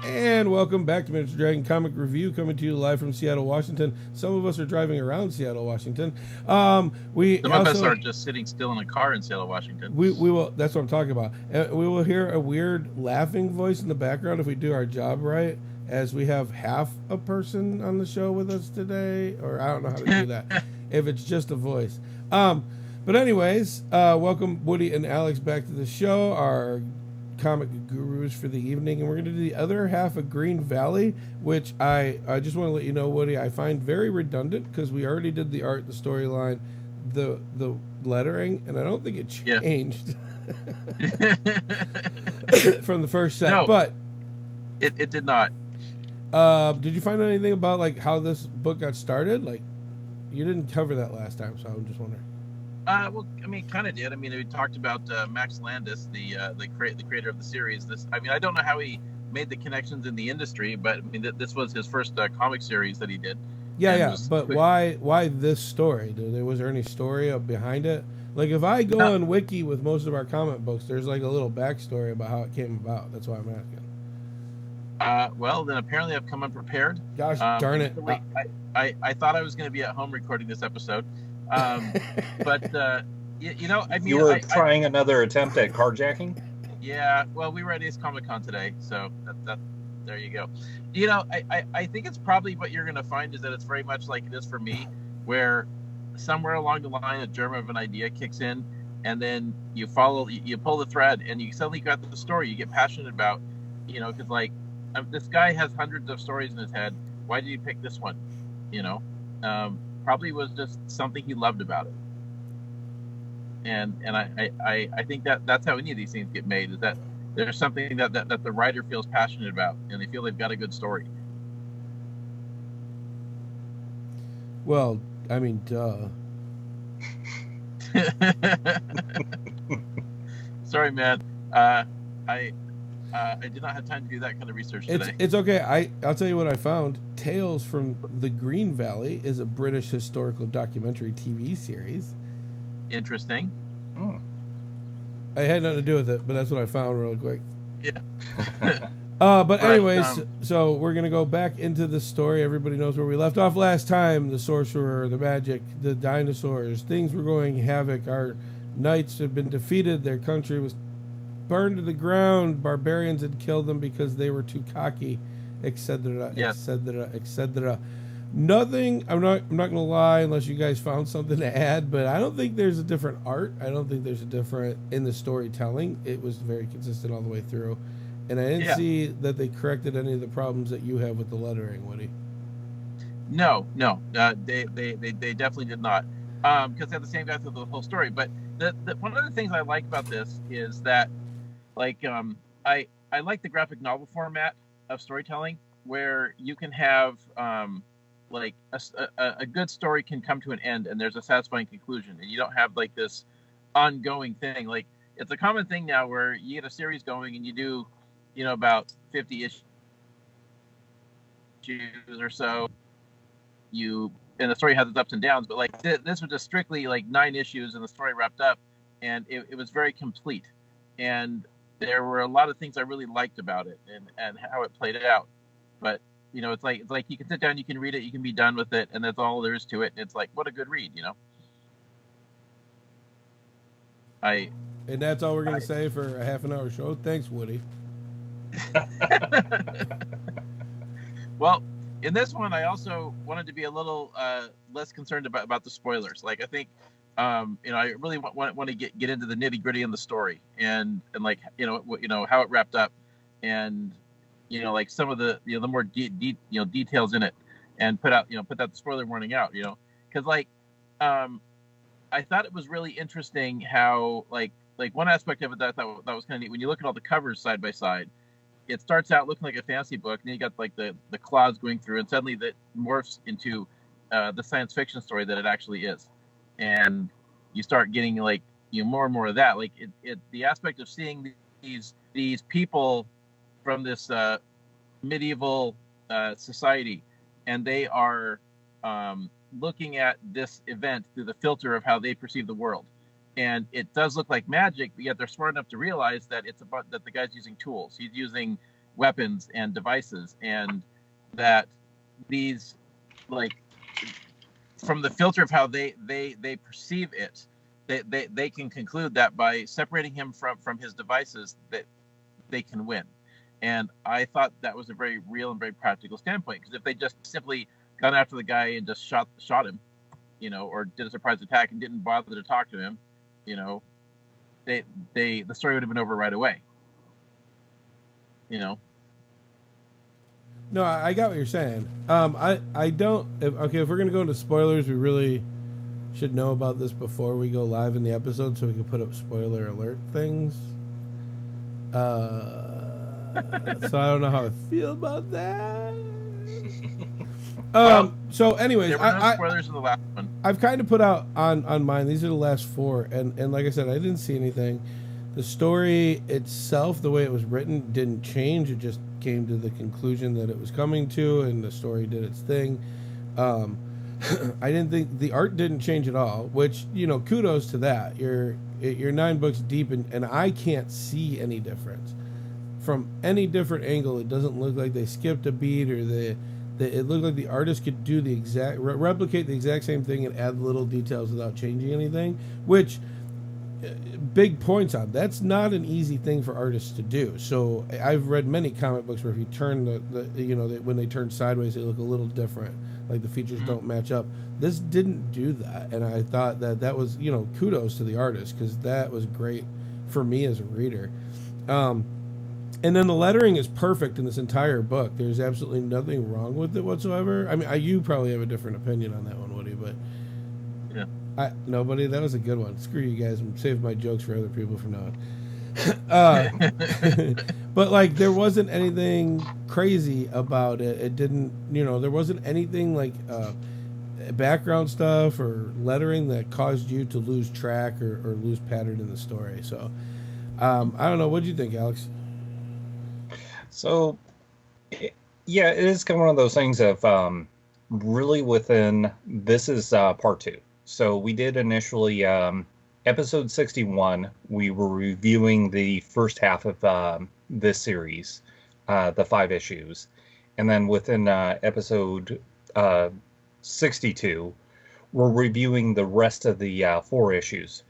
And welcome back to Miniature Dragon Comic Review, coming to you live from Seattle, Washington. Some of us are driving around Seattle, Washington. We Some of us are just sitting still in a car in Seattle, Washington. we will. That's what I'm talking about. We will hear a weird laughing voice in the background if we do our job right, as we have half a person on the show with us today, or I don't know how to do that. If it's just a voice. But anyways, welcome Woody and Alex back to the show. Our comic gurus for the evening, and we're going to do the other half of Green Valley, which I just want to let you know, Woody, I find very redundant because we already did the art, the storyline, the lettering, and I don't think it changed from the first set. No, but it did not. Did you find out anything about like how this book got started? Like, you didn't cover that last time, so I'm just wondering. Well, I mean, kind of did. I mean, we talked about Max Landis, the creator of the series. I don't know how he made the connections in the industry, but I mean, this was his first comic series that he did. Yeah. But why this story? Was there any story behind it? Like, if I go on Wiki with most of our comic books, there's like a little backstory about how it came about. That's why I'm asking. Well, then apparently I've come unprepared. Gosh darn it! I thought I was going to be at home recording this episode. But I mean, you were trying another attempt at carjacking. Yeah, well, we were at Ace Comic Con today, so that there you go. I think it's probably what you're going to find is that it's very much like it is for me, where somewhere along the line a germ of an idea kicks in, and then you pull the thread, and you suddenly got the story you get passionate about, because like this guy has hundreds of stories in his head. Why did he pick this one? Probably was just something he loved about it, and I think that's how any of these things get made, is that there's something that the writer feels passionate about, and they feel they've got a good story. Well, I mean, duh. Sorry, man. I did not have time to do that kind of research today. It's okay. I'll tell you what I found. Tales from the Green Valley is a British historical documentary TV series. Interesting. I had nothing to do with it, but that's what I found real quick. Yeah. But anyways, so we're going to go back into the story. Everybody knows where we left off last time. The sorcerer, the magic, the dinosaurs, things were going havoc. Our knights had been defeated. Their country was burned to the ground. Barbarians had killed them because they were too cocky, etc., etc., etc. Nothing. I'm not gonna lie, unless you guys found something to add, but I don't think there's a different art. I don't think there's a different in the storytelling. It was very consistent all the way through, and I didn't see that they corrected any of the problems that you have with the lettering, Woody. No, they definitely did not, because they have the same guys with the whole story. But one of the things I like about this is that, like, I like the graphic novel format of storytelling, where you can have like a good story can come to an end and there's a satisfying conclusion, and you don't have like this ongoing thing. Like, it's a common thing now where you get a series going and you do, about 50 issues or so. And the story has its ups and downs, but like this was just strictly like 9 issues and the story wrapped up, and it was very complete. And there were a lot of things I really liked about it and how it played out. But it's like you can sit down, you can read it, you can be done with it, and that's all there is to it. And it's like, what a good read, And that's all we're gonna say for a half an hour show. Thanks, Woody. Well, in this one, I also wanted to be a little less concerned about the spoilers. Like, I think, I really want to get into the nitty gritty in the story and like, how it wrapped up, and like some of the the more details in it, and put out the spoiler warning out, because like, I thought it was really interesting how like one aspect of it that I thought that was kind of neat. When you look at all the covers side by side, it starts out looking like a fantasy book, and then you got like the claws going through, and suddenly that morphs into the science fiction story that it actually is, and you start getting like more and more of that. Like the aspect of seeing these people from this medieval society, and they are looking at this event through the filter of how they perceive the world. And it does look like magic, but yet they're smart enough to realize that it's about that the guy's using tools. He's using, weapons and devices, and that these, like, from the filter of how they perceive it, they can conclude that by separating him from his devices, that they can win. And I thought that was a very real and very practical standpoint, because if they just simply gone after the guy and just shot him, or did a surprise attack and didn't bother to talk to him, the story would have been over right away. No, I got what you're saying. I don't. If we're gonna go into spoilers, we really should know about this before we go live in the episode, so we can put up spoiler alert things. So I don't know how I feel about that. So anyways, there were no spoilers in the last one. I've kind of put out on mine. These are the last 4, and like I said, I didn't see anything. The story itself, the way it was written, didn't change. It just came to the conclusion that it was coming to, and the story did its thing. I didn't think the art didn't change at all, which, kudos to that. You're 9 books deep, and I can't see any difference from any different angle. It doesn't look like they skipped a beat, or it looked like the artist could do the replicate the exact same thing and add little details without changing anything, which big points on. That's not an easy thing for artists to do. So I've read many comic books where if you turn when they turn sideways, they look a little different, like the features don't match up. This didn't do that, and I thought that was, kudos to the artist, because that was great for me as a reader. And then the lettering is perfect in this entire book. There's absolutely nothing wrong with it whatsoever. I mean, you probably have a different opinion on that one, Woody, but yeah. Nobody. That was a good one. Screw you guys. I'm saving my jokes for other people from now on. But like, there wasn't anything crazy about it. It didn't, there wasn't anything like background stuff or lettering that caused you to lose track or lose pattern in the story. So, I don't know. What do you think, Alex? So, yeah, it is kind of one of those things of really within, this is part 2. So we did initially, episode 61, we were reviewing the first half of this series, the 5 issues. And then within episode 62, we're reviewing the rest of the 4 issues,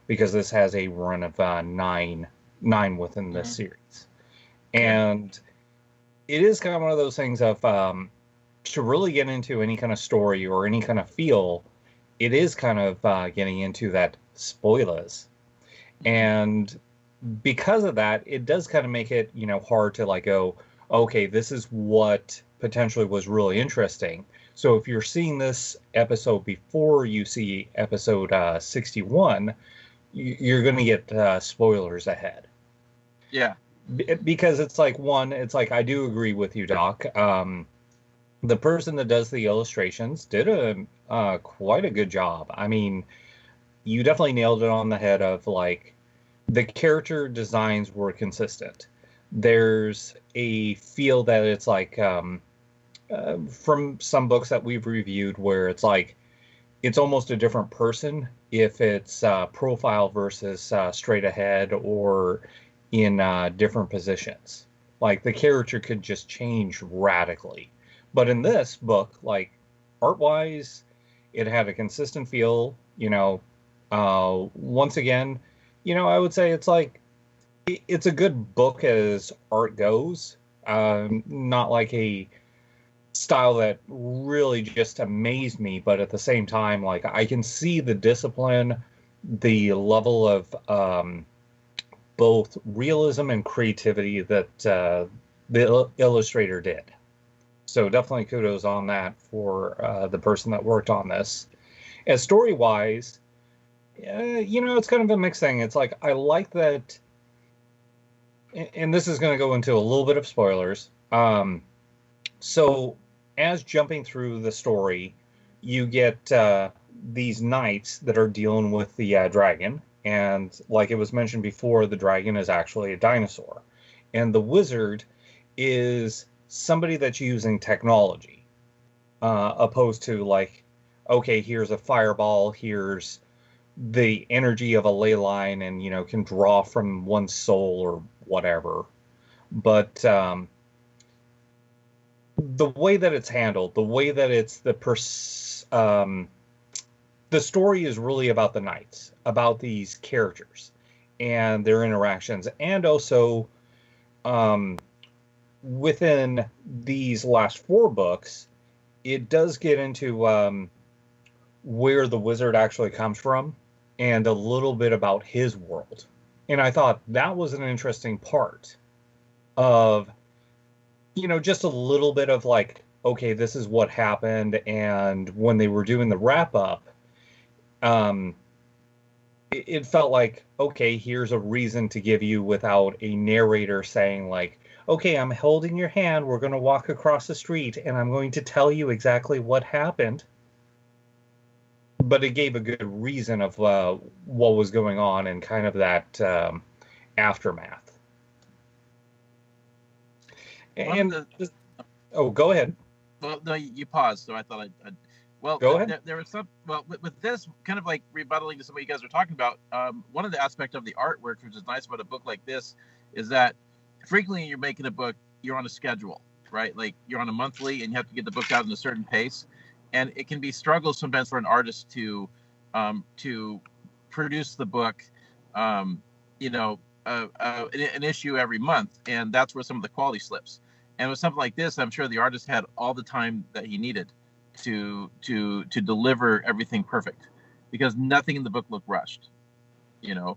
because this has a run of 9 within this series. And it is kind of one of those things of, to really get into any kind of story or any kind of feel, it is kind of getting into that spoilers. And because of that, it does kind of make it, hard to like go, okay, this is what potentially was really interesting. So if you're seeing this episode before you see episode 61, you're going to get spoilers ahead. Yeah. Because it's like, I do agree with you, Doc. The person that does the illustrations did quite a good job. I mean, you definitely nailed it on the head of, like, the character designs were consistent. There's a feel that it's like, from some books that we've reviewed, where it's like, it's almost a different person if it's profile versus straight ahead or in different positions. Like, the character could just change radically. But in this book, like, art-wise, it had a consistent feel, once again, I would say it's like, it's a good book as art goes. Not like a style that really just amazed me, but at the same time, like, I can see the discipline, the level of both realism and creativity that the illustrator did. So definitely kudos on that for the person that worked on this. As story-wise, it's kind of a mixed thing. It's like, I like that, and this is going to go into a little bit of spoilers. So as jumping through the story, you get these knights that are dealing with the dragon. And like it was mentioned before, the dragon is actually a dinosaur. And the wizard is somebody that's using technology, opposed to like, okay, here's a fireball, here's the energy of a ley line, and can draw from one's soul or whatever. But the way that it's handled, the way that it's the story is really about the knights, about these characters and their interactions, and also within these last 4 books, it does get into where the wizard actually comes from and a little bit about his world. And I thought that was an interesting part of, just a little bit of like, okay, this is what happened. And when they were doing the wrap up, it felt like, okay, here's a reason to give you without a narrator saying like, okay, I'm holding your hand, we're going to walk across the street, and I'm going to tell you exactly what happened. But it gave a good reason of what was going on and kind of that aftermath. And go ahead. Well, no, you paused, so I thought I'd well, go ahead. There was some. Well, with this kind of like rebuttaling to some of what you guys are talking about. One of the aspects of the artwork, which is nice about a book like this, is that frequently you're making a book, you're on a schedule, right? Like you're on a monthly, and you have to get the book out in a certain pace, and it can be struggles sometimes for an artist to produce the book, an issue every month, and that's where some of the quality slips. And with something like this, I'm sure the artist had all the time that he needed to deliver everything perfect, because nothing in the book looked rushed. It all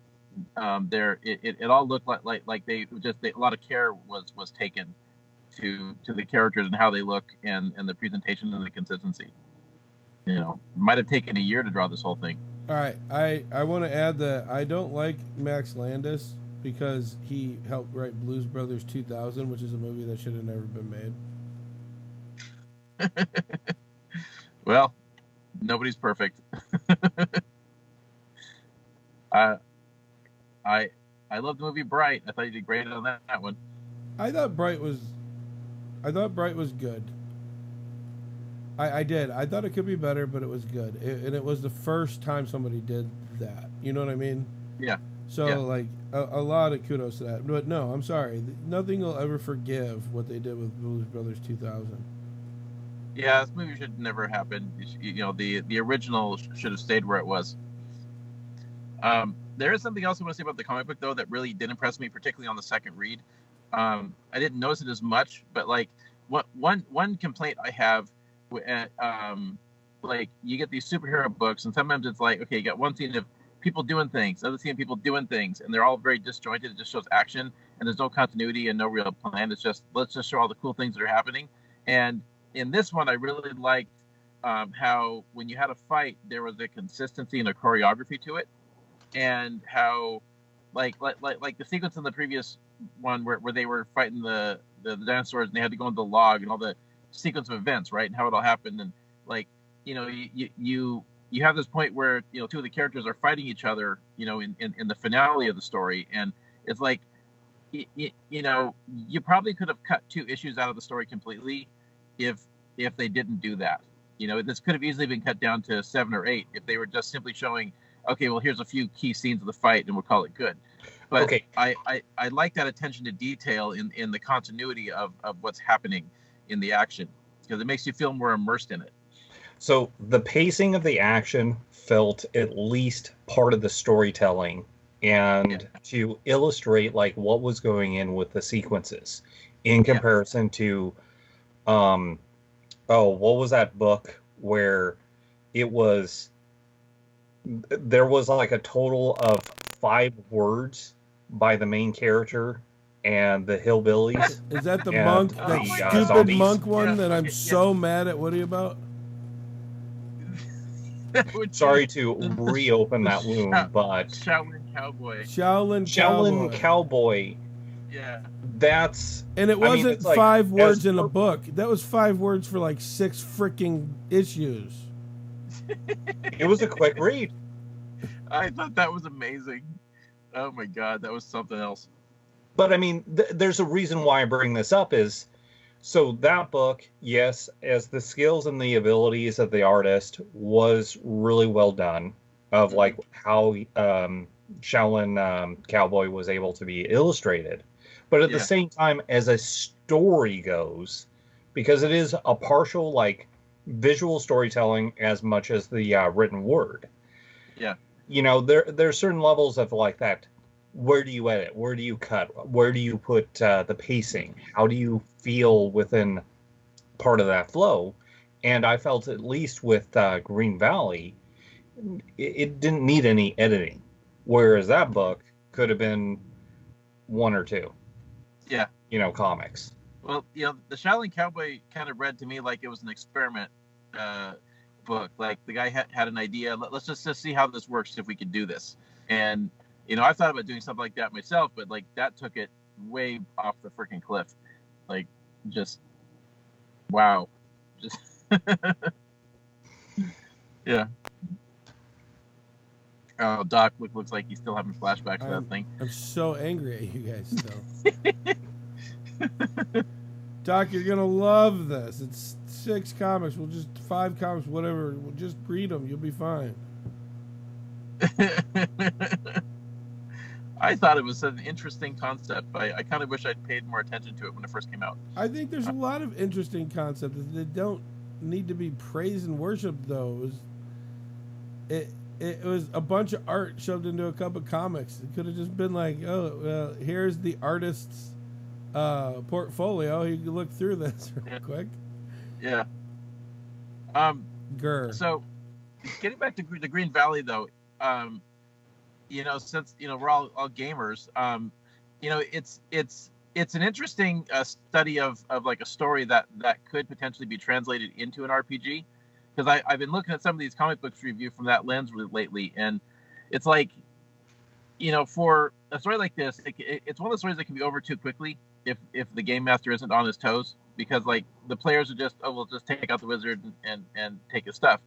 looked like they just a lot of care was taken to the characters and how they look and the presentation and the consistency. It might have taken a year to draw this whole thing. All right, I want to add that I don't like Max Landis because he helped write Blues Brothers 2000, which is a movie that should have never been made. Well, nobody's perfect. I love the movie Bright. I thought you did great on that one. I thought Bright was good. I did. I thought it could be better, but it was good. And it was the first time somebody did that. You know what I mean? Yeah. So, yeah. A lot of kudos to that. But no, I'm sorry. Nothing will ever forgive what they did with Blues Brothers 2000. Yeah, this movie should never happen. The original should have stayed where it was. There is something else I want to say about the comic book, though, that really did impress me, particularly on the second read. I didn't notice it as much, but one complaint I have, you get these superhero books, and sometimes it's like, okay, you got one scene of people doing things, another scene of people doing things, and they're all very disjointed. It just shows action, and there's no continuity and no real plan. It's just, let's just show all the cool things that are happening. And in this one, I really liked how when you had a fight, there was a consistency and a choreography to it, and how like the sequence in the previous one where they were fighting the dinosaurs and they had to go into the log and all the sequence of events, right, and how it all happened, and you have this point where two of the characters are fighting each other, in the finale of the story, and it's like you probably could have cut 2 issues out of the story completely if they didn't do that. This could have easily been cut down to 7 or 8 if they were just simply showing, okay, well, here's a few key scenes of the fight and we'll call it good. But okay. I like that attention to detail in the continuity of what's happening in the action, because it makes you feel more immersed in it. So the pacing of the action felt at least part of the storytelling, and to illustrate like what was going in with the sequences in comparison to what was that book where there was like a total of 5 words by the main character and the hillbillies. Is that the monk, that stupid zombies? Monk one that I'm so mad at Woody about? Sorry to reopen that wound, but Shaolin Cowboy. Yeah. And it wasn't 5 words in a book. That was 5 words for like 6 freaking issues. It was a quick read. I thought that was amazing. Oh my God, that was something else. But I mean, there's a reason why I bring this up is, so that book, yes, as the skills and the abilities of the artist was really well done, of like how Shaolin Cowboy was able to be illustrated. But at the same time, as a story goes, because it is a partial like visual storytelling as much as the written word. Yeah. There's certain levels of like that. Where do you edit? Where do you cut? Where do you put the pacing? How do you feel within part of that flow? And I felt at least with Green Valley, it didn't need any editing, whereas that book could have been one or two. Yeah. Comics. Well, the Shaolin Cowboy kind of read to me like it was an experiment book. Like the guy had an idea. Let's just see how this works if we could do this. And I thought about doing something like that myself, but like that took it way off the freaking cliff. Like, just wow, just yeah. Oh, Doc looks like he's still having flashbacks to that thing. I'm so angry at you guys still. Doc, you're gonna love this. It's 6 comics. 5 comics, whatever. We'll just read them. You'll be fine. I thought it was an interesting concept. I kind of wish I'd paid more attention to it when it first came out. I think there's a lot of interesting concepts that don't need to be praised and worshipped, though. It was a bunch of art shoved into a cup of comics. It could have just been like, oh, well, here's the artist's portfolio. You can look through this real quick. Yeah. So, getting back to the Green Valley, though, since we're all gamers, it's an interesting study of like a story that could potentially be translated into an RPG, because I've been looking at some of these comic books review from that lens lately, and it's like, for a story like this, it's one of the stories that can be over too quickly if the game master isn't on his toes, because like the players are just, we'll just take out the wizard and take his stuff,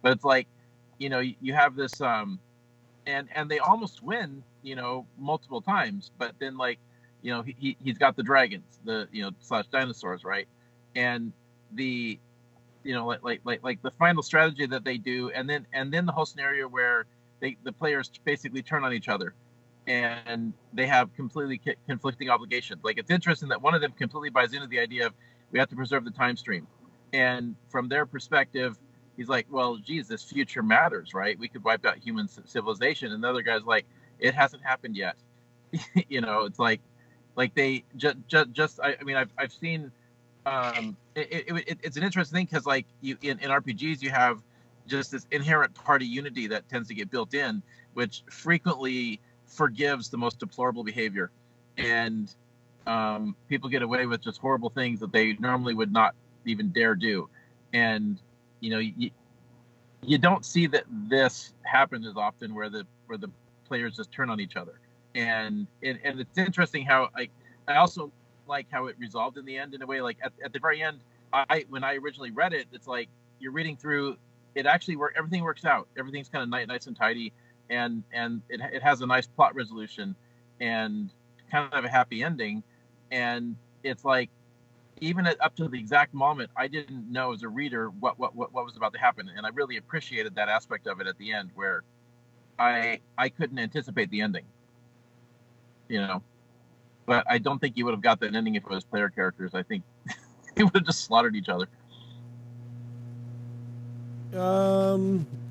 but it's like, you have this and they almost win, multiple times, but then like, he's got the dragons, the slash dinosaurs, right? And the like the final strategy that they do, and then the whole scenario where the players basically turn on each other, and they have completely conflicting obligations. Like, it's interesting that one of them completely buys into the idea of we have to preserve the time stream, and from their perspective, he's like, well, geez, this future matters, right? We could wipe out human civilization. And the other guy's like, it hasn't happened yet. It's like they just I mean, I've seen, it's an interesting thing, because like in RPGs, you have just this inherent party unity that tends to get built in, which frequently forgives the most deplorable behavior. And people get away with just horrible things that they normally would not even dare do. And you don't see that this happen as often, where the players just turn on each other, and it's interesting how I also like how it resolved in the end, in a way. Like at the very end, when I originally read it, it's like you're reading through it, actually everything works out, everything's kind of nice and tidy, and it has a nice plot resolution and kind of a happy ending. And it's like, even up to the exact moment, I didn't know as a reader what was about to happen, and I really appreciated that aspect of it at the end, where I couldn't anticipate the ending, But I don't think you would have got that ending if it was player characters. I think they would have just slaughtered each other.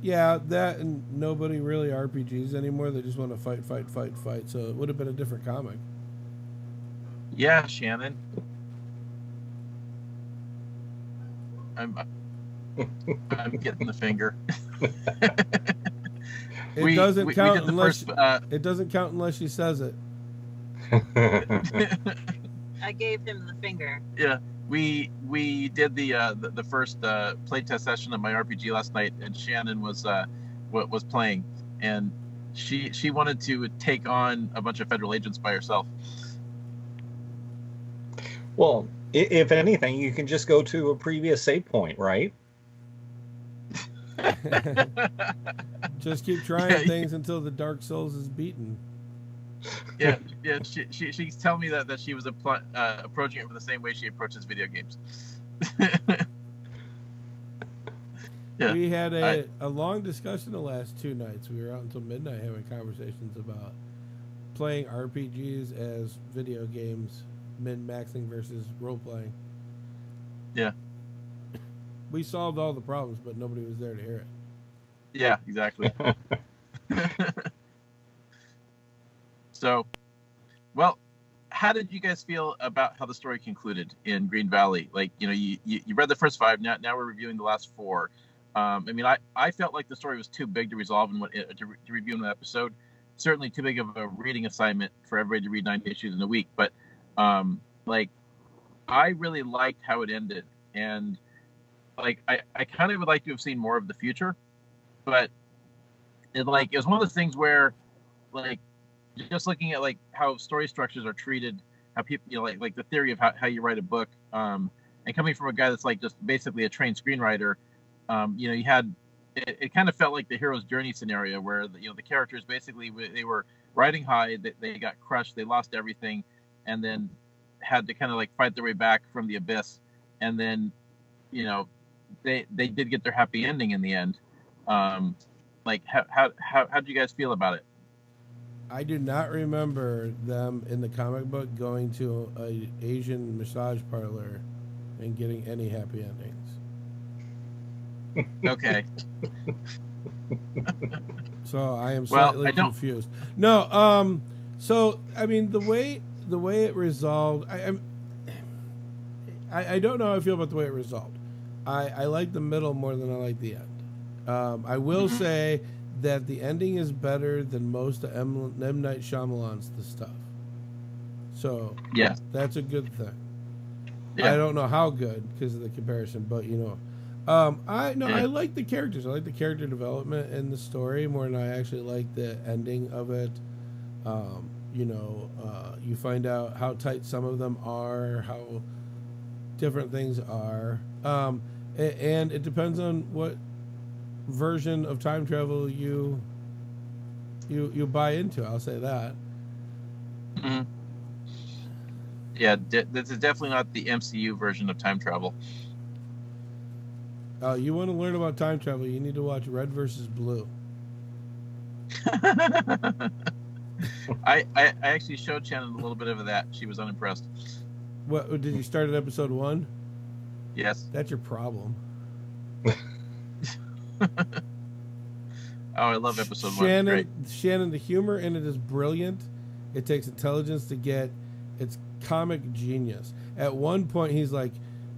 Yeah, that, and nobody really RPGs anymore. They just want to fight. So it would have been a different comic. Yeah, Shannon. I'm getting the finger. It doesn't count unless it doesn't count unless she says it. I gave him the finger. Yeah, we did the first playtest session of my RPG last night, and Shannon was playing, and she wanted to take on a bunch of federal agents by herself. Well, if anything, you can just go to a previous save point, right? Just keep trying things until the Dark Souls is beaten. Yeah. She's telling me that she was approaching it from the same way she approaches video games. Yeah. We had a long discussion the last 2 nights. We were out until midnight having conversations about playing RPGs as video games, min-maxing versus role-playing. Yeah. We solved all the problems, but nobody was there to hear it. Yeah, exactly. So, well, how did you guys feel about how the story concluded in Green Valley? Like, you read the first 5. Now we're reviewing the last 4. I mean, I felt like the story was too big to resolve to review in an episode. Certainly too big of a reading assignment for everybody to read 9 issues in a week. But like, I really liked how it ended, and like I kind of would like to have seen more of the future, but it was one of those things where, like, just looking at like how story structures are treated, how people, like the theory of how you write a book, and coming from a guy that's like just basically a trained screenwriter, you had it kind of felt like the hero's journey scenario where the characters basically, they were riding high, they got crushed, they lost everything, and then had to kind of like fight their way back from the abyss, and then they did get their happy ending in the end. Like, how did you guys feel about it? I do not remember them in the comic book going to a Asian massage parlor and getting any happy endings. Okay. So I am slightly confused. No, so I mean the way it resolved, I don't know how I feel about the way it resolved. I like the middle more than I like the end. I will say that the ending is better than most of M. Night Shyamalan's stuff. So yeah, that's a good thing. Yeah. I don't know how good because of the comparison, but I like the characters. I like the character development in the story more than I actually like the ending of it. You find out how tight some of them are, how different things are, and it depends on what version of time travel you buy into. I'll say that. Mm-hmm. Yeah, this is definitely not the MCU version of time travel. You want to learn about time travel, you need to watch Red versus Blue. I actually showed Shannon a little bit of that. She was unimpressed. What did you start at episode 1? Yes. That's your problem. Oh, I love episode 1. Great. Shannon, the humor in it is brilliant. It takes intelligence to get. It's comic genius. At one point, he's like,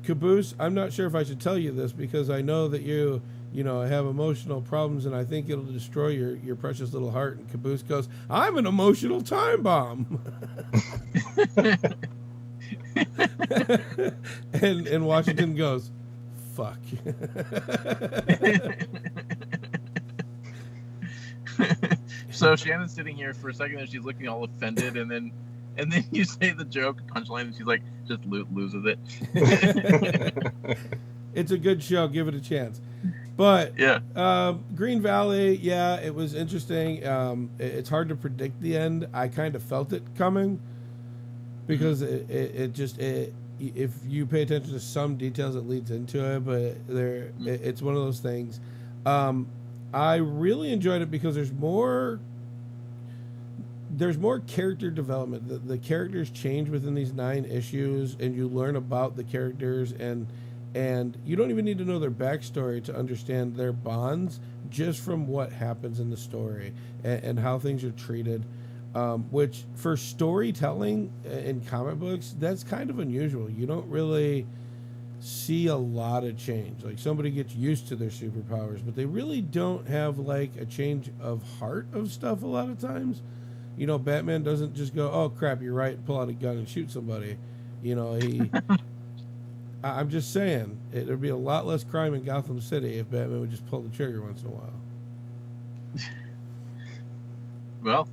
"Caboose, I'm not sure if I should tell you this because I know that you have emotional problems and I think it'll destroy your precious little heart." And Caboose goes, "I'm an emotional time bomb." and Washington goes, "Fuck." So Shannon's sitting here for a second and she's looking all offended, and then you say the joke punchline and she's like just loses it. It's a good show. Give it a chance. But yeah, Green Valley, yeah, it was interesting. It's hard to predict the end. I kind of felt it coming because if you pay attention to some details, it leads into it. But it's one of those things. I really enjoyed it because there's more character development. The characters change within these 9 issues, and you learn about the characters, and you don't even need to know their backstory to understand their bonds just from what happens in the story and how things are treated, which for storytelling in comic books, that's kind of unusual. You don't really see a lot of change. Like, somebody gets used to their superpowers, but they really don't have like a change of heart of stuff a lot of times. Batman doesn't just go, "Oh crap, you're right," pull out a gun and shoot somebody. He I'm just saying, there'd be a lot less crime in Gotham City if Batman would just pull the trigger once in a while. Well,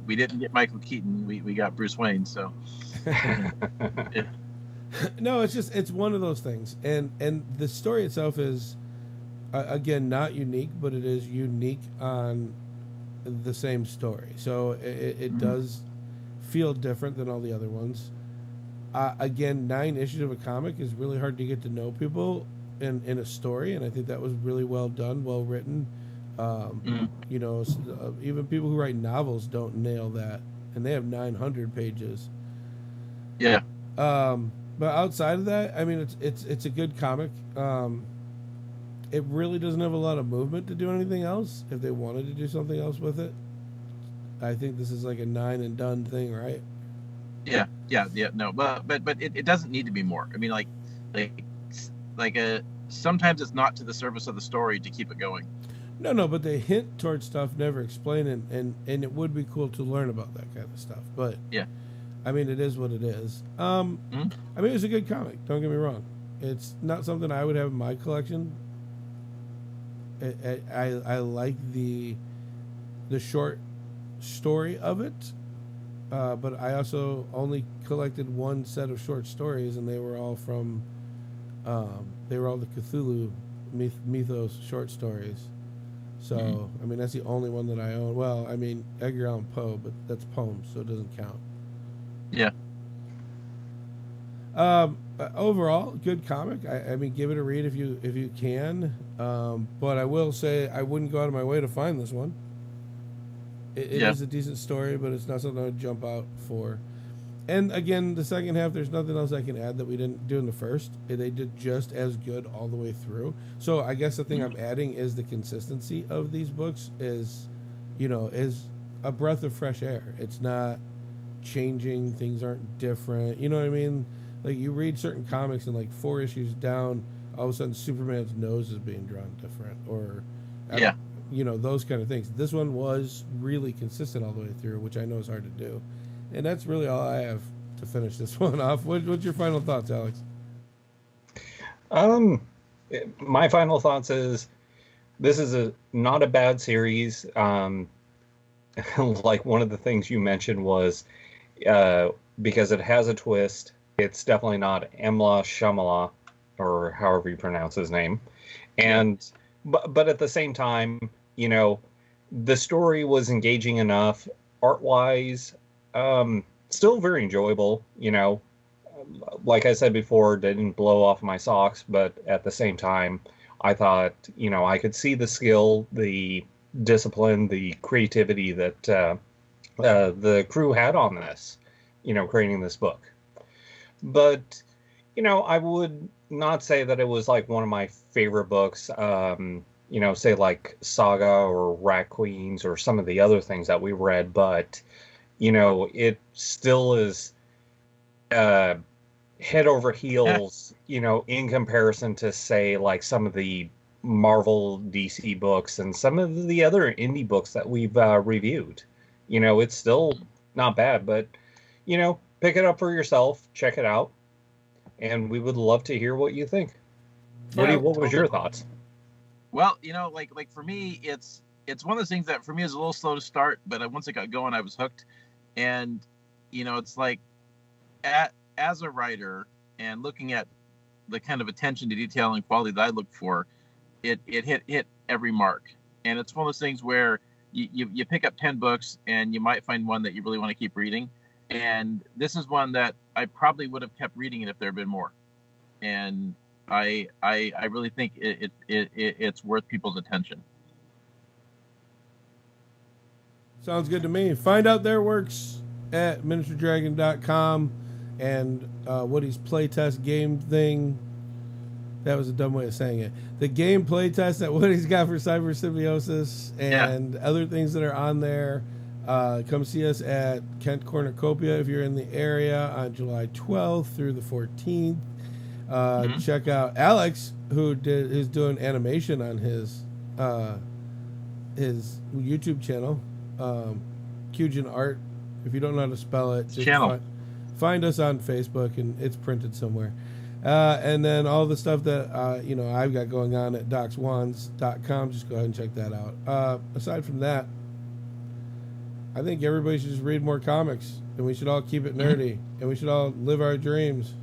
we didn't get Michael Keaton. We got Bruce Wayne, so yeah. No, it's one of those things, and the story itself is again not unique, but it is unique on the same story, so it does feel different than all the other ones. Again, 9 issues of a comic is really hard to get to know people in a story, and I think that was really well done, well written. Even people who write novels don't nail that, and they have 900 pages. Yeah. But outside of that, I mean, it's a good comic. It really doesn't have a lot of movement to do anything else. If they wanted to do something else with it, I think this is like a 9 and done thing, right? Yeah. No, but it doesn't need to be more. I mean, sometimes it's not to the service of the story to keep it going. No, but they hint towards stuff, never explain it, and it would be cool to learn about that kind of stuff. But yeah, I mean, it is what it is. I mean, it's a good comic. Don't get me wrong. It's not something I would have in my collection. I like the short story of it, but I also only collected one set of short stories, and they were all from the Cthulhu mythos short stories. So I mean, that's the only one that I own. Well, I mean, Edgar Allan Poe, but that's poems, so it doesn't count. Yeah. Overall, good comic. I mean, give it a read if you can. But I will say I wouldn't go out of my way to find this one. It is a decent story, but it's not something I would jump out for. And again, the second half, there's nothing else I can add that we didn't do in the first. They did just as good all the way through. So I guess the thing I'm adding is the consistency of these books is a breath of fresh air. It's not changing. Things aren't different. You know what I mean? Like, you read certain comics and like 4 issues down, all of a sudden Superman's nose is being drawn different, or those kind of things. This one was really consistent all the way through, which I know is hard to do. And that's really all I have to finish this one off. What's your final thoughts, Alex? My final thoughts is this is not a bad series. Like, one of the things you mentioned was because it has a twist. It's definitely not Emla Shamala, or however you pronounce his name. And but at the same time, the story was engaging enough. Art-wise, still very enjoyable. Like I said before, didn't blow off my socks, but at the same time, I thought, I could see the skill, the discipline, the creativity that the crew had on this, creating this book. But, I would not say that it was like one of my favorite books, say like Saga or Rat Queens or some of the other things that we read, but, it still is head over heels, in comparison to, say, like some of the Marvel DC books and some of the other indie books that we've reviewed. It's still not bad, but, pick it up for yourself, check it out, and we would love to hear what you think. What was your thoughts? Well, like for me, it's one of those things that for me is a little slow to start, but once it got going, I was hooked. And it's like, as a writer and looking at the kind of attention to detail and quality that I look for, it hit every mark. And it's one of those things where you pick up 10 books and you might find one that you really want to keep reading. And this is one that I probably would have kept reading it if there had been more. And I really think it's worth people's attention. Sounds good to me. Find out their works at miniaturedragon.com and Woody's playtest game thing. That was a dumb way of saying it. The game playtest that Woody's got for Cyber Symbiosis and other things that are on there. Come see us at Kent Cornucopia if you're in the area on July 12th through the 14th. Check out Alex, who's doing animation on his YouTube channel, Cujin Art. If you don't know how to spell it, just find us on Facebook, and it's printed somewhere. And then all the stuff that I've got going on at docswands.com, just go ahead and check that out. Aside from that, I think everybody should just read more comics, and we should all keep it nerdy, and we should all live our dreams.